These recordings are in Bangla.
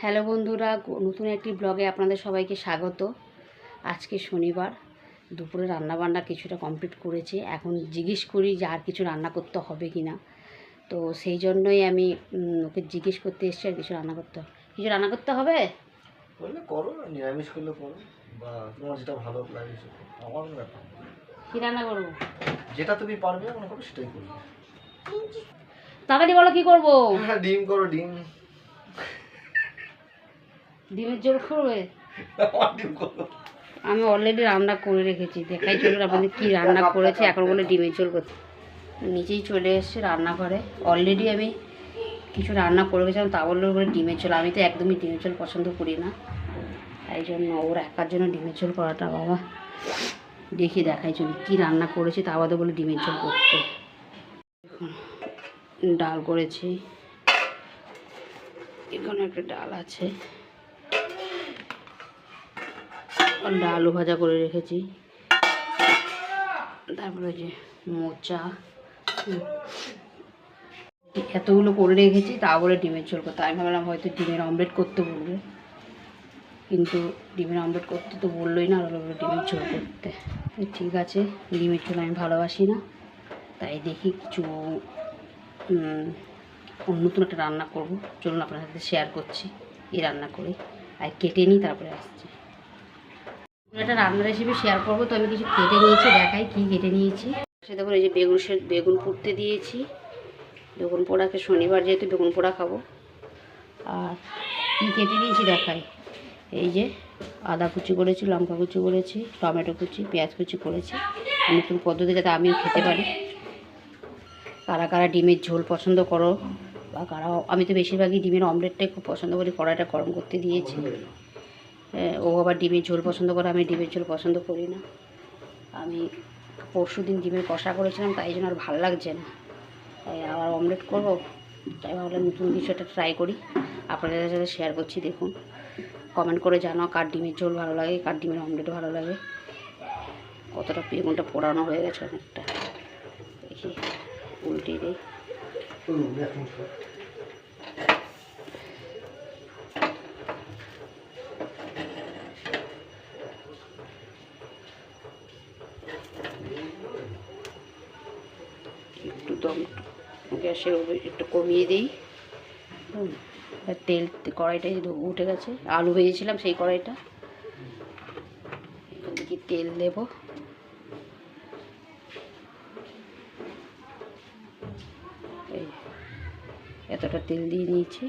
হ্যালো বন্ধুরা, নতুন একটি ব্লগে আপনাদের সবাইকে স্বাগত। আজকে শনিবার, দুপুরে রান্নাবান্না কিছুটা কমপ্লিট করেছি। এখন জিজ্ঞেস করি যে আর কিছু রান্না করতে হবে কি না। তো সেই জন্যই আমি ওকে জিজ্ঞেস করতে এসেছি আর কিছু রান্না করতে হবে। কিছু রান্না করতে হবে বললে করো, নিরামিষ করলে করো, বা তোমার যেটা ভালো লাগে আমার ব্যাপার। কী রান্না করবো? যেটা তুমি পারবে মনে করো সেটাই করবে। তাড়াতাড়ি বলো কী করবো। হ্যাঁ, ডিম করো, ডিম। ডিমের ঝোল করবে? ডিম করো। আমি অলরেডি রান্না করে রেখেছি, দেখাই চলুন আপনাদের কী রান্না করেছি। এখন বলে ডিমের ঝোল করতে। নিচেই চলে এসেছি রান্নাঘরে। অলরেডি আমি কিছু রান্না করে গেছিলাম, তা বললো বলে ডিমের ঝোল। আমি তো একদমই ডিমের ঝোল পছন্দ করি না, তাই জন্য ওর একার জন্য ডিমের ঝোল করাটা বাবা দেখি দেখাই চলি কী রান্না করেছি, তা বাদে বলে ডিমের ঝোল করতে। ডাল করেছি, এখানে একটা ডাল আছে, আলু ভাজা করে রেখেছি, তারপরে যে মোচা, এতগুলো করে রেখেছি, তা বলে ডিমের ঝোল করতে। আমি ভাবলাম হয়তো ডিমের অমলেট করতে বলবে, কিন্তু ডিমের অমলেট করতে তো বললোই না, আর বললো ডিমের ঝোল করতে। ঠিক আছে, ডিমের ঝোল আমি ভালোবাসি না, তাই দেখি কিছু নতুন একটা রান্না করবো। চলুন আপনার সাথে শেয়ার করছি এই রান্না করে। আর কেটে নিই, তারপরে আসছি। একটা রান্নার রেসিপি শেয়ার করবো, তো আমি কিছু কেটে নিয়েছি, দেখাই কি কেটে নিয়েছি। সে দেখুন, এই যে বেগুন পুড়তে দিয়েছি। বেগুন পোড়াকে শনিবার যেহেতু বেগুন পোড়া খাবো। আর কী কেটে নিয়েছি দেখাই। এই যে আদা কুচি করেছি, লঙ্কা কুচি করেছি, টমেটো কুচি, পেঁয়াজ কুচি করেছি, নতুন পদ্ধতি যাতে আমিও খেতে পারি। কারা কারা ডিমের ঝোল পছন্দ করো বা কারা, আমি তো বেশিরভাগই ডিমের অমলেটটাই খুব পছন্দ করি। কড়াইটা গরম করতে দিয়েছি। ও আবার ডিমের ঝোল পছন্দ করে, আমি ডিমের ঝোল পছন্দ করি না। আমি পরশুদিন ডিমের কষা করেছিলাম, তাই জন্য আর ভালো লাগছে না, তাই আবার অমলেট করবো। তাই ভাবলাম নতুন কিছু একটা ট্রাই করি, আপনাদের সাথে শেয়ার করছি। দেখুন, কমেন্ট করে জানাও কার ডিমের ঝোল ভালো লাগে, কার ডিমের অমলেট ভালো লাগে। কতটা বেগুনটা পোড়ানো হয়ে গেছে অনেকটা, দেখি উল্টে দিই। একটু দম গ্যাসের একটু কমিয়ে দিই। তেল কড়াইটা উঠে গেছে, আলু ভেজেছিলাম সেই কড়াইটা, এদিকে তেল দেব। এই এতটা তেল দিয়ে নিয়েছি।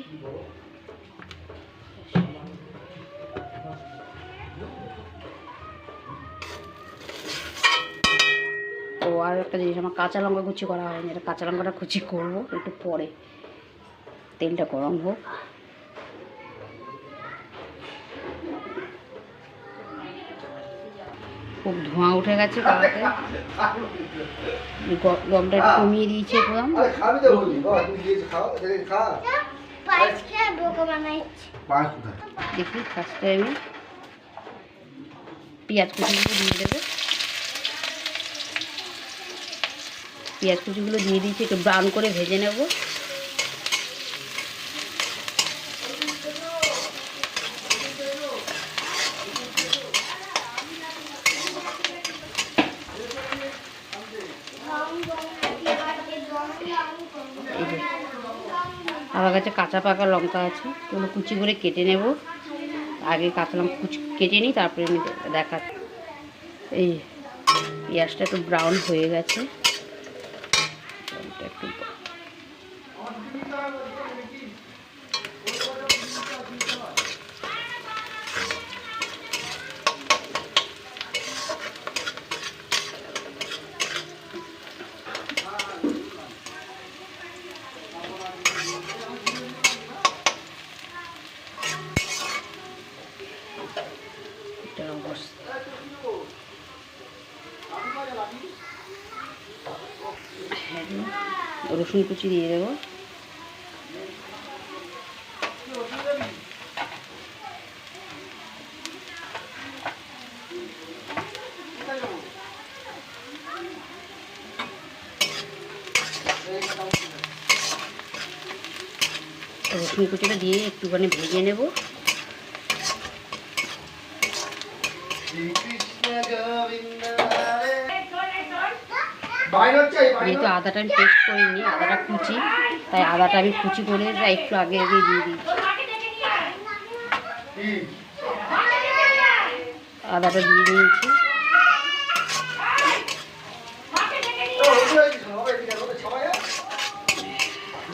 ও আর একটা জিনিস, আমার কাঁচা লঙ্কা কুচি করা হয়নি, এটা কাঁচা লঙ্কাটা কুচি করবো একটু পরে, তেলটা গরম হোক। খুব ধোঁয়া উঠে গেছে কড়াতে, গমটা একটু কমিয়ে দিয়েছি গরম। দেখি ফার্স্টে আমি পেঁয়াজ কুচিগুলো দিয়ে দেবো। পেঁয়াজ কুচিগুলো দিয়ে দিয়েছি, একটু ব্রাউন করে ভেজে নেব। আমার কাছে কাঁচা পাকা লঙ্কা আছে, ওগুলো কুচি করে কেটে নেব। আগে কাঁচা লঙ্কা কুচি কেটে নিই, তারপরে আমি দেখাচ্ছি। এই পেঁয়াজটা একটু ব্রাউন হয়ে গেছে, একটু রসুন কুচি দিয়ে দেবো। রসুন কুচিটা দিয়ে একটুখানি ভেজে নেব। যেহেতু আদাটা আমি পেস্ট করিনি, আদাটা কুচি, তাই আদাটা আমি কুচি করে একটু আগে আগে দিয়ে দিয়েছি। আদাটা দিয়ে দিয়েছি।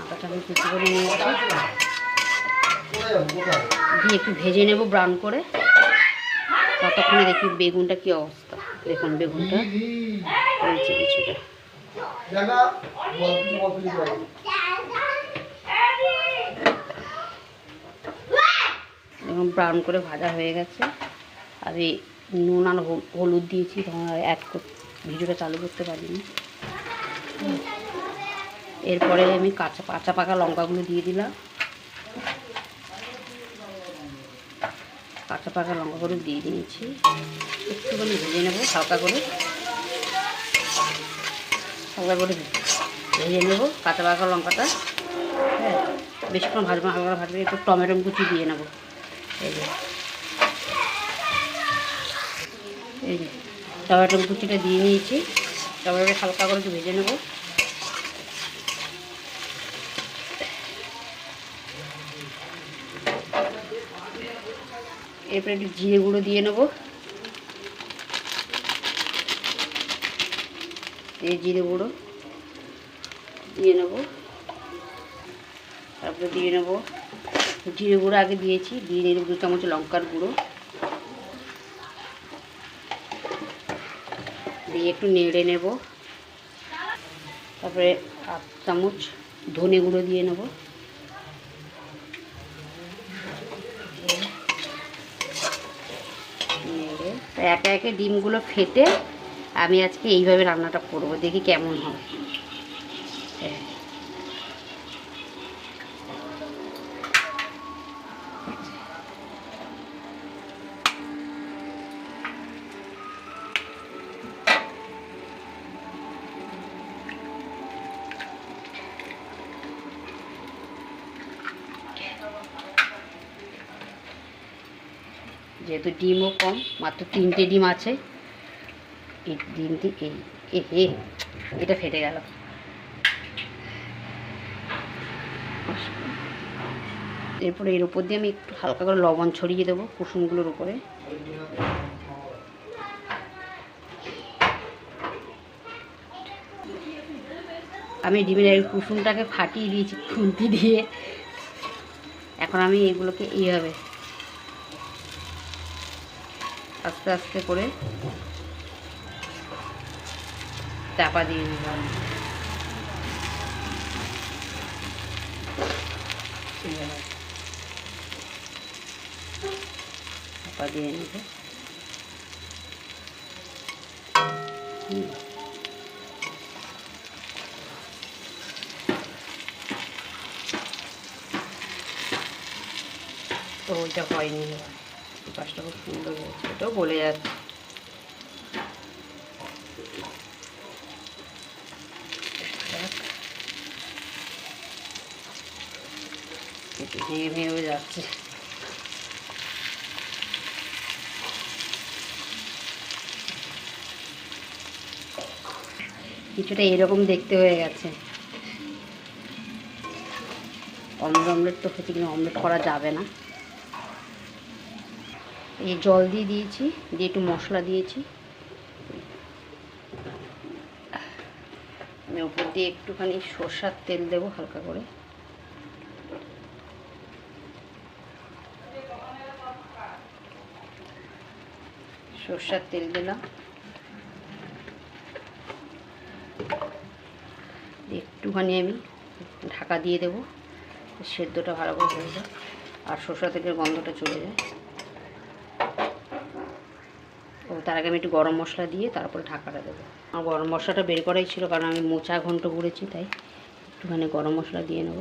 আদাটা আমি কুচি করে নিয়েছি, দিয়ে একটু ভেজে নেব ব্রাউন করে। ততক্ষণে দেখি বেগুনটা কি অবস্থা। দেখুন বেগুনটা হয়েছে কিছুটা, দেখুন ব্রাউন করে ভাজা হয়ে গেছে। আমি নুন আর হলুদ দিয়েছি, তখন ভিডিওটা চালু করতে পারিনি। এরপরে আমি কাঁচা পাকা লঙ্কাগুলো দিয়ে দিলাম। কাঁচা পাকা লঙ্কাগুলো দিয়ে দিয়েছি, একটুখানি ভেজে নেব হালকা করে ভেজে নেব কাঁচা পাকা লঙ্কাটা। হ্যাঁ, বেশিক্ষণ ভাজবো, হালকা ভাজবে। একটু টমেটো কুচি দিয়ে নেব। এই যে টমেটো কুচিটা দিয়ে নিয়েছি, টমেটোটা হালকা করে একটু ভেজে নেব। এরপরে একটু জিরে গুঁড়ো দিয়ে নেব। এই জিরে গুঁড়ো দিয়ে নেব, তারপরে দিয়ে নেব জিরে গুঁড়ো আগে দিয়েছি, দিয়ে নেব 2 চামচ লঙ্কার গুঁড়ো, দিয়ে একটু নেড়ে নেব। তারপরে 1 চামচ ধনে গুঁড়ো দিয়ে নেব। নেড়ে একে একে ডিমগুলো ফেটে আমি আজকে এইভাবে রান্নাটা করব, দেখি কেমন হয়। যেহেতু ডিমও কম, মাত্র 3টে ডিম আছে, এই ডিমটি এটা ফেটে গেল। এরপরে এর উপর দিয়ে আমি একটু হালকা করে লবণ ছড়িয়ে দেবো কুসুমগুলোর উপরে। আমি ডিমের এই কুসুমটাকে ফাটিয়ে দিয়েছি খুন্তি দিয়ে। এখন আমি এগুলোকে এইভাবে আস্তে আস্তে করে চাপা দিয়ে দিলাম। চাপা দিয়ে নেব। তো ওইটা হয়নি, পাশটা খুব সুন্দর হয়েছে, এটাও গলে যাচ্ছে। ভেঙে ভেঙে যাচ্ছে। কিছুটা এরকম দেখতে হয়ে গেছে। অমলেট তো হচ্ছে, কিন্তু অমলেট করা যাবে না। এই জল দিয়ে দিয়েছি, দিয়ে একটু মশলা দিয়েছি। আমি উপর দিয়ে একটুখানি সরষার তেল দেবো হালকা করে। সরষার তেল দিলাম, একটুখানি আমি ঢাকা দিয়ে দেবো, সেদ্ধটা ভালো করে হয়ে যায় আর সরষা তেলের গন্ধটা চলে যায়। ও তার আগে আমি একটু গরম মশলা দিয়ে তারপরে ঢাকাটা দেবো। আমার গরম মশলাটা বের করাই ছিল, কারণ আমি মোচা ঘন্ট করেছি, তাই একটুখানি গরম মশলা দিয়ে নেব।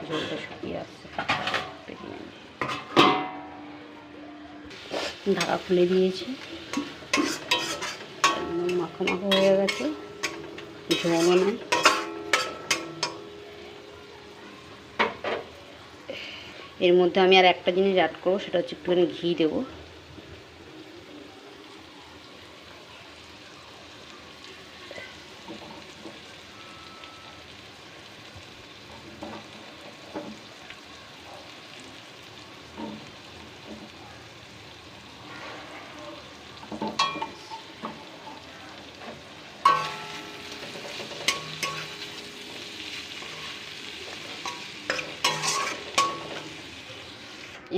ঝোলটা শুকিয়ে আসছে, ঢাকা খুলে দিয়েছি। মাখো মাখো হয়ে গেছে, ঝোলও নেই। এর মধ্যে আমি আর একটা জিনিস অ্যাড করবো, সেটা হচ্ছে একটুখানি ঘি দেবো।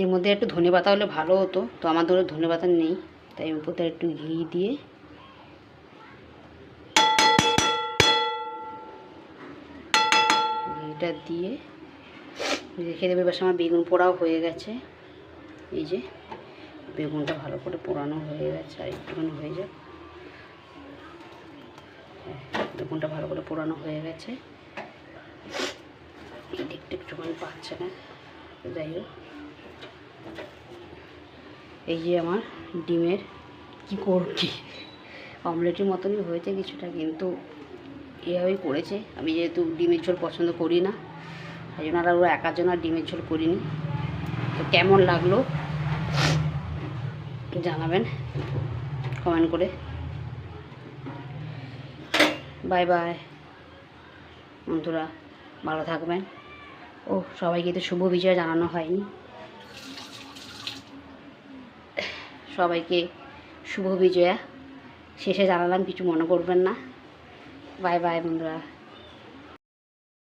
এর মধ্যে একটু ধনেপাতা হলে ভালো হতো, তো আমার ধরে ধনেপাতা নেই, তাই উপরে একটু ঘি দিয়ে ঘিটা দিয়ে রেখে দেবে। বেশ আমার বেগুন পোড়াও হয়ে গেছে। এই যে বেগুনটা ভালো করে পোড়ানো হয়ে গেছে, আর একটুখানি হয়ে যাক। বেগুনটা ভালো করে পোড়ানো হয়ে গেছে, দেখতে একটুখানি পাচ্ছে না, যাই হোক। এই যে আমার ডিমের কী করছি, অমলেটের মতনই হয়েছে কিছুটা, কিন্তু এভাবেই করেছে। আমি যেহেতু ডিমের ঝোল পছন্দ করি না, তাই জন্য আর ওরা একার জন্য আর ডিমের ঝোল করিনি। তো কেমন লাগলো জানাবেন কমেন্ট করে। বাই বাই বন্ধুরা, ভালো থাকবেন। ও সবাইকে তো শুভ বিজয় জানানো হয়নি, সবাইকে শুভ বিজয়া শেষে জানালাম, কিছু মনে করবেন না। বাই বাই বন্ধুরা।